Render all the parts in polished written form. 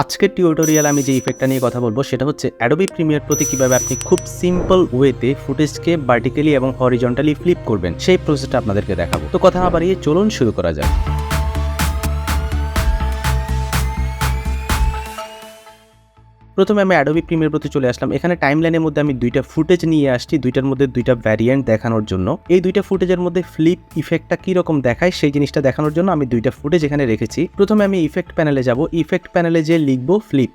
আজকের টিউটোরিয়ালে আমি যে ইফেক্টটা নিয়ে কথা বলবো সেটা হচ্ছে অ্যাডোবি প্রিমিয়ার প্রোতে কিভাবে আপনি খুব সিম্পল ওয়েতে ফুটেজকে ভার্টিক্যালি এবং হরিজন্টালি ফ্লিপ করবেন সেই প্রসেসটা আপনাদেরকে দেখাবো। তো কথা না বাড়িয়ে চলুন শুরু করা যাক। প্রথমে আমি অ্যাডোবি প্রিমিয়ার প্রোতে চলে আসলাম। এখানে টাইমলাইনের মধ্যে আমি দুইটা ফুটেজ নিয়ে আসছি, দুইটার মধ্যে দুইটা ভ্যারিয়েন্ট দেখানোর জন্য। এই দুইটা ফুটেজের মধ্যে ফ্লিপ ইফেক্টটা কি রকম দেখায় সেই জিনিসটা দেখানোর জন্য আমি দুইটা ফুটেজ এখানে রেখেছি। প্রথমে আমি ইফেক্ট প্যানেলে যাব, ইফেক্ট প্যানেলে যে লিখবো ফ্লিপ।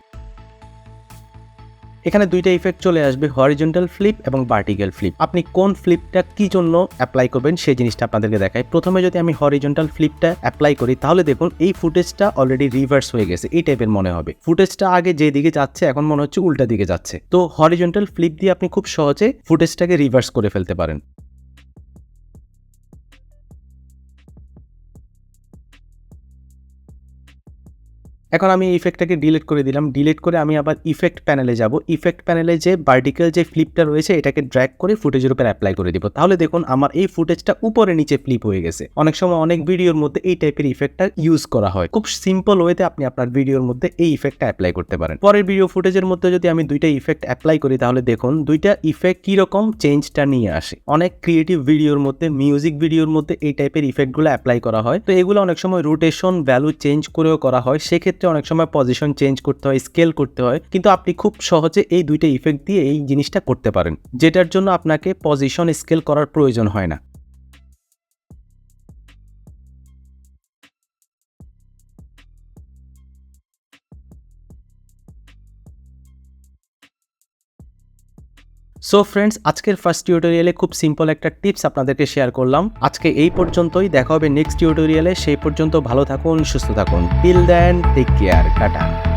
এখানে দুইটা ইফেক্ট চলে আসবে, হরিজন্টাল ফ্লিপ এবং ভার্টিক্যাল ফ্লিপ। আপনি কোন ফ্লিপটা কি জন্য অ্যাপ্লাই করবেন সেই জিনিসটা আপনাদেরকে দেখাই। প্রথমে যদি আমি হরিজন্টাল ফ্লিপটা অ্যাপ্লাই করি তাহলে দেখুন এই ফুটেজটা অলরেডি রিভার্স হয়ে গেছে, এই টাইপের মনে হবে। ফুটেজটা আগে যে দিকে যাচ্ছে এখন মনে হচ্ছে উল্টা দিকে যাচ্ছে। তো হরিজন্টাল ফ্লিপ দিয়ে আপনি খুব সহজে ফুটেজটাকে রিভার্স করে ফেলতে পারেন। এখন আমি এই ইফেক্টটাকে ডিলিট করে দিলাম। ডিলিট করে আমি আবার ইফেক্ট প্যানেলে যাব। ইফেক্ট প্যানেলে যে ভার্টিক্যাল যে ফ্লিপটা রয়েছে এটাকে ড্র্যাগ করে ফুটেজের উপর অ্যাপ্লাই করে দিব। তাহলে দেখুন আমার এই ফুটেজটা উপরে নিচে ফ্লিপ হয়ে গেছে। অনেক সময় অনেক ভিডিওর মধ্যে এই টাইপের ইফেক্টটা ইউজ করা হয়। খুব সিম্পল ওয়েতে আপনি আপনার ভিডিওর মধ্যে এই ইফেক্টটা অ্যাপ্লাই করতে পারেন। পরের ভিডিও ফুটেজের মধ্যে যদি আমি দুইটা ইফেক্ট অ্যাপ্লাই করি তাহলে দেখুন দুইটা ইফেক্ট কি রকম চেঞ্জটা নিয়ে আসে। অনেক ক্রিয়েটিভ ভিডিওর মধ্যে, মিউজিক ভিডিওর মধ্যে এই টাইপের ইফেক্টগুলো অ্যাপ্লাই করা হয়। তো এগুলো অনেক সময় রোটেশন ভ্যালু চেঞ্জ করেও করা হয়। সেক্ষেত্রে অনেক সময় পজিশন চেঞ্জ করতে হয়, স্কেল করতে হয়, কিন্তু আপনি খুব সহজে এই দুইটা ইফেক্ট দিয়ে এই জিনিসটা করতে পারেন, যেটার জন্য আপনাকে পজিশন স্কেল করার প্রয়োজন হয় না। সো ফ্রেন্ডস, আজকের ফার্স্ট টিউটোরিয়ালে খুব সিম্পল একটা টিপস আপনাদেরকে শেয়ার করলাম। আজকে এই পর্যন্তই, দেখা হবে নেক্সট টিউটোরিয়ালে। সেই পর্যন্ত ভালো থাকুন, সুস্থ থাকুন। Till then, take care, tata.